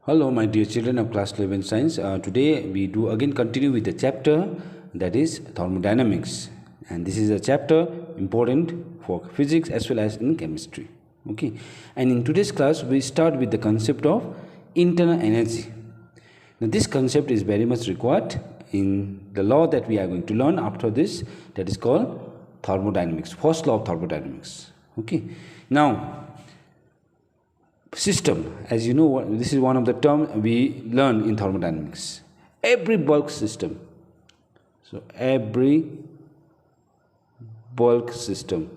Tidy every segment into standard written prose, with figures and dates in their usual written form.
Hello, my dear children of class 11 science. Today we do again continue with the chapter that is thermodynamics, and this is a chapter important for physics as well as in chemistry. Okay, and in today's class we start with the concept of internal energy. Now, this concept is very much required in the law that we are going to learn after this, that is called thermodynamics, first law of thermodynamics. Okay, now system, as you know, this is one of the terms we learn in thermodynamics. Every bulk system, so every bulk system,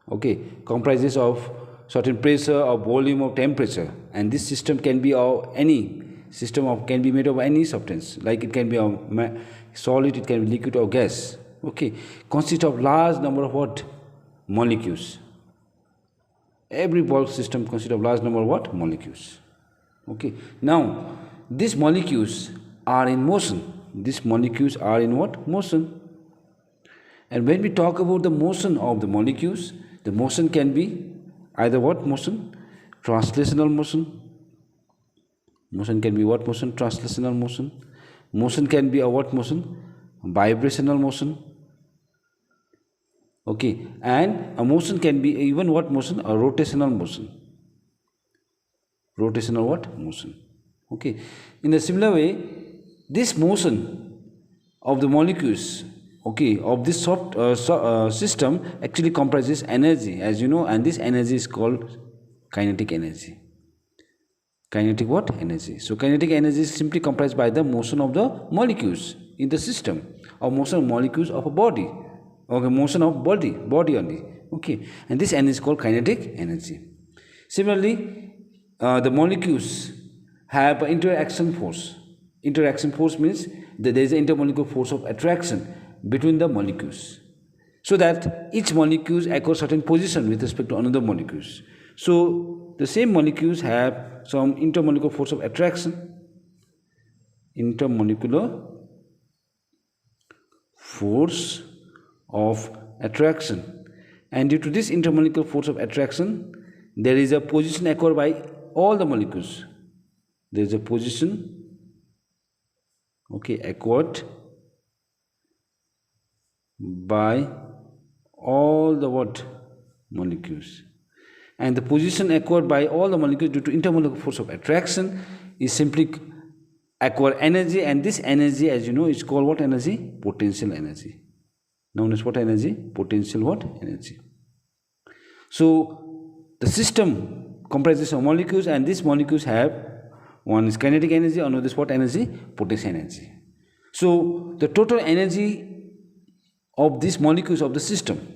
okay, comprises of certain pressure or volume or temperature, and this system can be of any system of can be made of any substance, like it can be of solid, it can be liquid or gas. Okay, consists of large number of what molecules. Every bulk system consists of large number of what molecules. Okay, now these molecules are in motion. These molecules are in what motion? And when we talk about the motion of the molecules, the motion can be either what motion? Translational motion. Motion can be what motion? Translational motion. Motion can be a what motion? Vibrational motion. Okay, and a motion can be even what motion? A rotational motion. Rotational what? Motion. Okay, in a similar way, this motion of the molecules, okay, of this system actually comprises energy, as you know, and this energy is called kinetic energy. Kinetic what? Energy. So kinetic energy is simply comprised by the motion of the molecules in the system, or motion of molecules of a body. Okay, motion of body only. Okay, and this energy is called kinetic energy. Similarly, the molecules have interaction force. Interaction force means that there is an intermolecular force of attraction between the molecules, so that each molecule acquires certain position with respect to another molecules. So the same molecules have some intermolecular force of attraction. Intermolecular force of attraction, and due to this intermolecular force of attraction, there is a position acquired by all the molecules. There is a position, okay, acquired by all the what molecules, and the position acquired by all the molecules due to intermolecular force of attraction is simply acquire energy, and this energy, as you know, is called what energy? Potential energy. Known as what energy? Potential what? Energy. So the system comprises of molecules, and these molecules have, one is kinetic energy, another is what energy? Potential energy. So the total energy of these molecules of the system,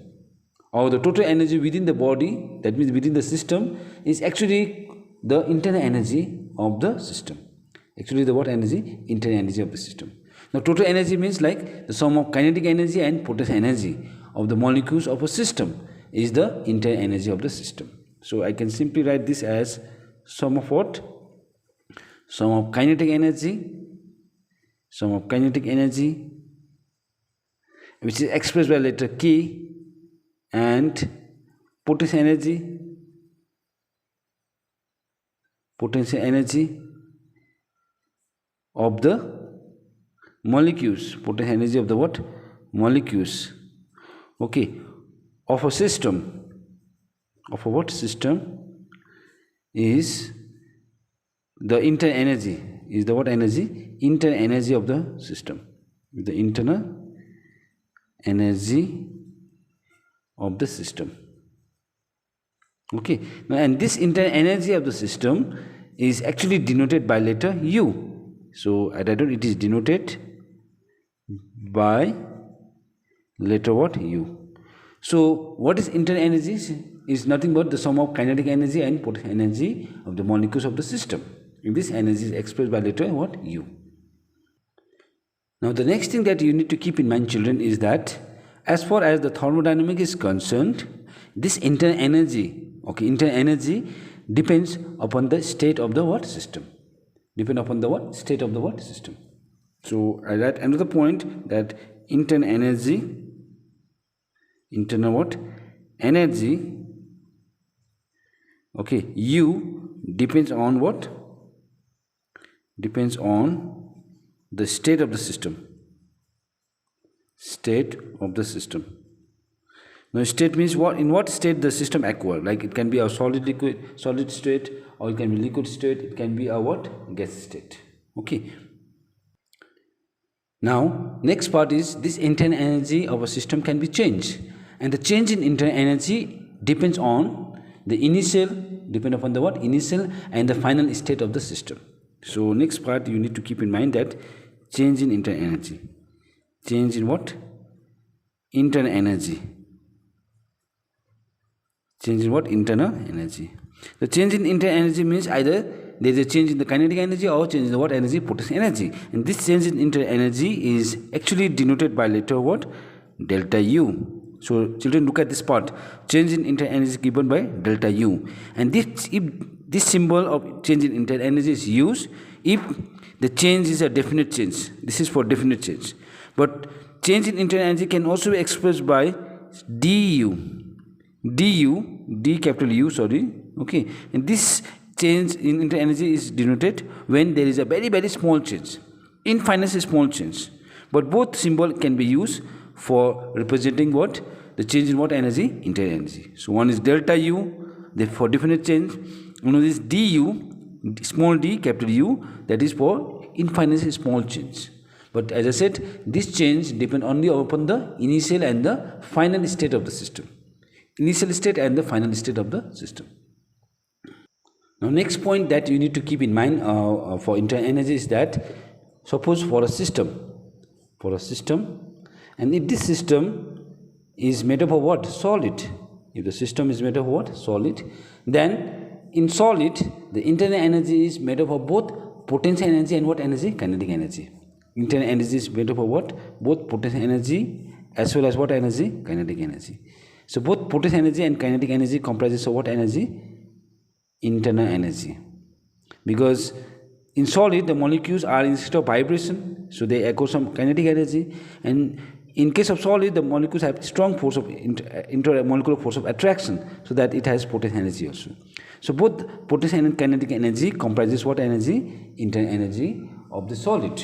or the total energy within the body, that means within the system, is actually the internal energy of the system. Actually the what energy? Internal energy of the system. Now total energy means like the sum of kinetic energy and potential energy of the molecules of a system is the internal energy of the system. So I can simply write this as sum of what? Sum of kinetic energy, sum of kinetic energy, which is expressed by letter K, and potential energy, of the molecules, potential energy of the what? Molecules, okay, of a system, of a what system, is the internal energy, is the what energy? Internal energy of the system, the internal energy of the system. Okay, now, and this internal energy of the system is actually denoted by letter U. So at that it is denoted by letter what? U. So what is internal energy? Is nothing but the sum of kinetic energy and potential energy of the molecules of the system. And this energy is expressed by letter what? U. Now the next thing that you need to keep in mind, children, is that as far as the thermodynamics is concerned, this internal energy, okay, internal energy depends upon the state of the what? System. Depend upon the what? State of the what? System. So I write another point that internal energy, internal what? Energy, okay, U depends on what? depends on the state of the system. State of the system. Now, state means what? In what state the system acquire? Like it can be a solid state, or it can be liquid state. It can be a what? Gas state. Okay. Now, next part is this internal energy of a system can be changed, and the change in internal energy depends on the initial, depend upon the what? Initial and the final state of the system. So, next part you need to keep in mind that change in internal energy. Change in what? Internal energy. Change in what? Internal energy. The change in internal energy means either there is a change in the kinetic energy or change in the what energy? Potential energy. And this change in internal energy is actually denoted by letter what? Delta U. So children, look at this part. Change in internal energy is given by delta U. And this, if this symbol of change in internal energy is used if the change is a definite change. This is for definite change. But change in internal energy can also be expressed by du. D capital U, sorry. Okay. And this change in internal energy is denoted when there is a very, very small change. Infinitely small change. But both symbol can be used for representing what? The change in what energy? Internal energy. So one is delta U, for definite change. One is du, small d, capital U, that is for infinitely small change. But as I said, this change depends only upon the initial and the final state of the system. Initial state and the final state of the system. Now, next point that you need to keep in mind for internal energy is that suppose for a system, and if this system is made up of what? Solid. If the system is made up of what? Solid. Then in solid, the internal energy is made up of both potential energy and what energy? Kinetic energy. Internal energy is made up of what? Both potential energy as well as what energy? Kinetic energy. So both potential energy and kinetic energy comprises of what energy? Internal energy. Because in solid, the molecules are in state of vibration, so they echo some kinetic energy. And in case of solid, the molecules have strong force of intermolecular force of attraction, so that it has potential energy also. So both potential and kinetic energy comprises what energy? Internal energy of the solid.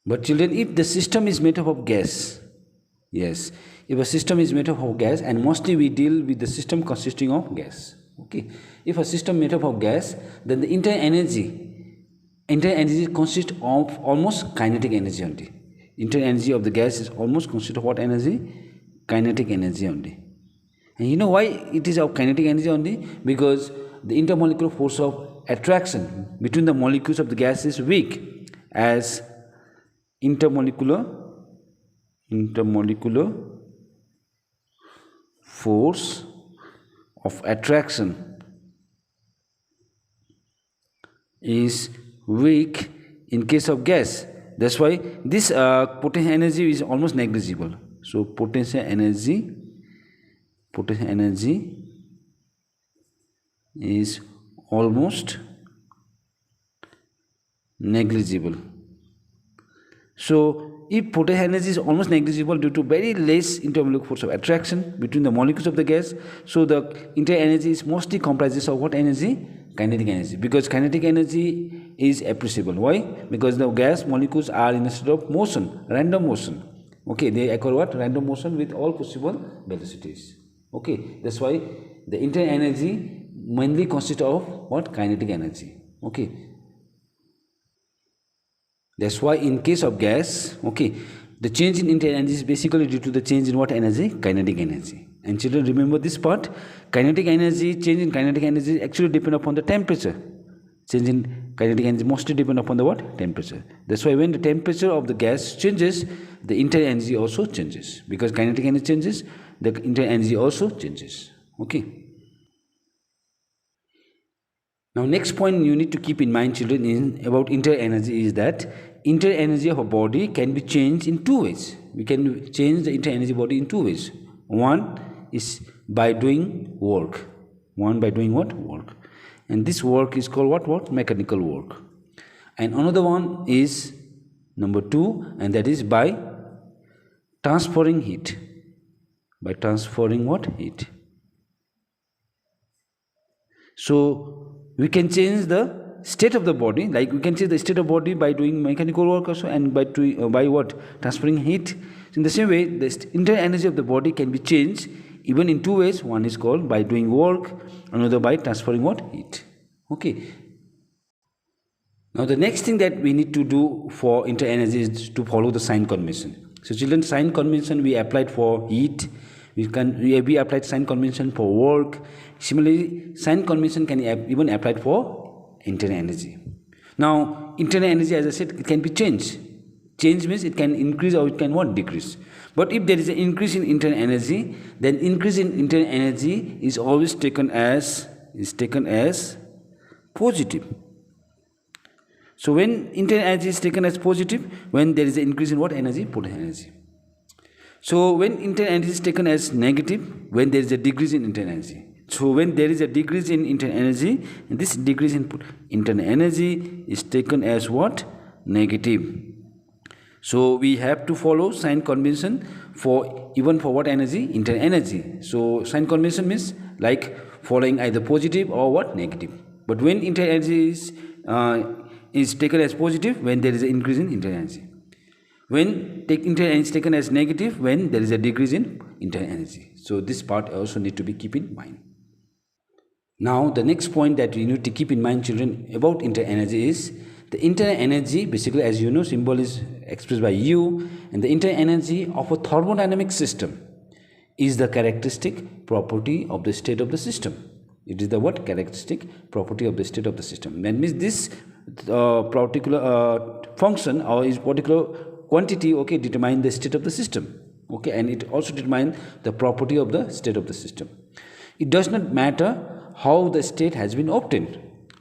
But children, if the system is made up of gas, yes, if a system is made up of gas, and mostly we deal with the system consisting of gas. Okay, if a system made up of gas, then the internal energy consists of almost kinetic energy only. Internal energy of the gas is almost consists of what energy? Kinetic energy only. And you know why it is of kinetic energy only? Because the intermolecular force of attraction between the molecules of the gas is weak, as intermolecular force of attraction is weak in case of gas. That's why this potential energy is almost negligible. So potential energy is almost negligible. So if potential energy is almost negligible due to very less intermolecular force of attraction between the molecules of the gas, so the internal energy is mostly comprises of what energy? Kinetic energy. Because kinetic energy is appreciable. Why? Because the gas molecules are in a state of motion, random motion. Okay, they occur what? Random motion with all possible velocities. Okay, that's why the internal energy mainly consists of what? Kinetic energy. Okay. That's why in case of gas, okay, the change in internal energy is basically due to the change in what energy? Kinetic energy. And children, remember this part, kinetic energy, change in kinetic energy actually depend upon the temperature. Change in kinetic energy mostly depend upon the what? Temperature. That's why when the temperature of the gas changes, the internal energy also changes. Because kinetic energy changes, the internal energy also changes. Okay. Now, next point you need to keep in mind, children, about internal energy is that internal energy of a body can be changed in two ways. We can change the internal energy body in two ways. One is by doing work. One by doing what? Work. And this work is called what? Mechanical work. And another one is number two, and that is by transferring heat. By transferring what? Heat. So we can change the state of the body, like we can see the state of body by doing mechanical work also, and by what? Transferring heat. In the same way, the internal energy of the body can be changed even in two ways. One is called by doing work, another by transferring what? Heat. Okay. Now the next thing that we need to do for internal energy is to follow the sign convention. So children, sign convention we applied for heat. We applied sign convention for work. Similarly, sign convention can even applied for internal energy. Now, internal energy, as I said, it can be changed. Change means it can increase or it can what? Decrease. But if there is an increase in internal energy, then increase in internal energy is always taken as positive. So when internal energy is taken as positive, when there is an increase in what energy? Potential energy. So when internal energy is taken as negative, when there is a decrease in internal energy. So when there is a decrease in internal energy, and this decrease in internal energy is taken as what? Negative. So we have to follow sign convention for even for what energy? Internal energy. So sign convention means like following either positive or what? Negative. But when internal energy is taken as positive, when there is an increase in internal energy. When internal energy is taken as negative, when there is a decrease in internal energy. So this part also need to be keep in mind. Now the next point that we need to keep in mind, children, about internal energy is the internal energy, basically as you know, symbol is expressed by U, and the internal energy of a thermodynamic system is the characteristic property of the state of the system. It is the what? Characteristic property of the state of the system. That means this particular function or is particular quantity, okay, determine the state of the system, okay, and it also determine the property of the state of the system. It does not matter how the state has been obtained.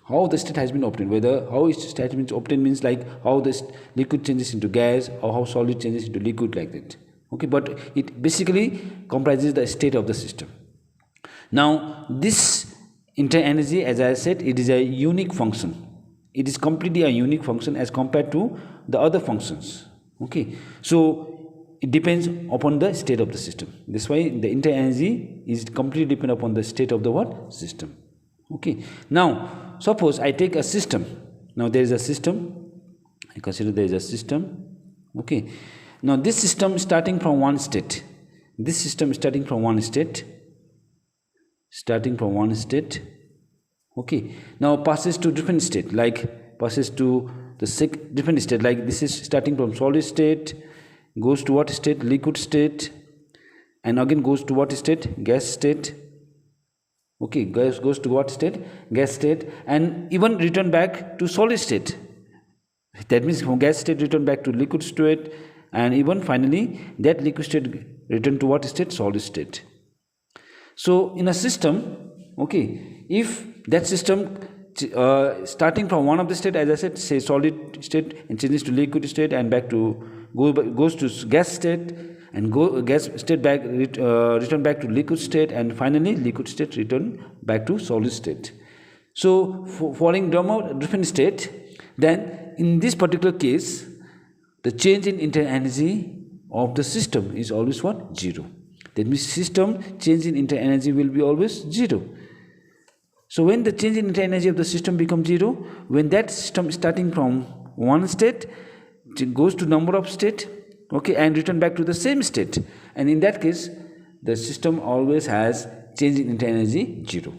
How the state has been obtained, whether how its state has been obtained means like how this liquid changes into gas or how solid changes into liquid, like that. Okay, but it basically comprises the state of the system. Now this internal energy, as I said, it is a unique function. It is completely a unique function as compared to the other functions. Okay, so it depends upon the state of the system. That's why the internal energy is completely dependent upon the state of the what? System. Okay, now suppose I take a system. Now there is a system. I consider there is a system. Okay, now this system starting from one state. This system starting from one state. Okay, now passes to different state, like passes to the different state, like this is starting from solid state, goes to what state? Liquid state, and again goes to what state? Gas state. Okay, goes to what state? Gas state, and even return back to solid state. That means from gas state return back to liquid state, and even finally that liquid state return to what state? Solid state. So in a system, okay, if that system starting from one of the state, as I said, say solid state, and changes to liquid state and back to goes to gas state, and gas state back return back to liquid state, and finally liquid state return back to solid state. So following different state, then in this particular case, the change in internal energy of the system is always what? Zero. That means system change in internal energy will be always zero. So when the change in internal energy of the system becomes zero, when that system starting from one state goes to number of state, okay, and return back to the same state, and in that case the system always has change in internal energy zero.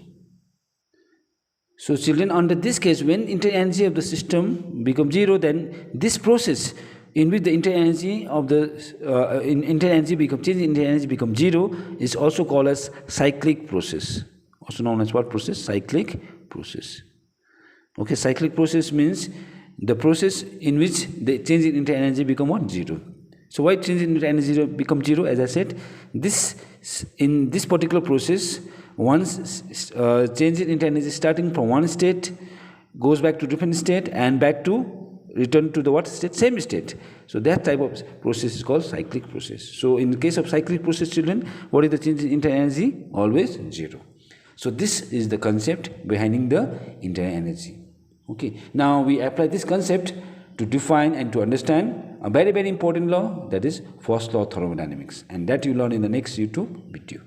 So children, under this case, when internal energy of the system becomes zero, then this process in which the internal energy of the change in internal energy becomes zero is also called as cyclic process. Also known as what process? Cyclic process. Okay, cyclic process means the process in which the change in internal energy become what? Zero. So why change in internal energy become zero? As I said, in this particular process, once change in internal energy starting from one state goes back to different state and back to return to the what state? Same state. So that type of process is called cyclic process. So in the case of cyclic process, children, what is the change in internal energy? Always zero. So this is the concept behind the internal energy. Okay. Now we apply this concept to define and to understand a very, very important law, that is first law of thermodynamics, and that you learn in the next YouTube video.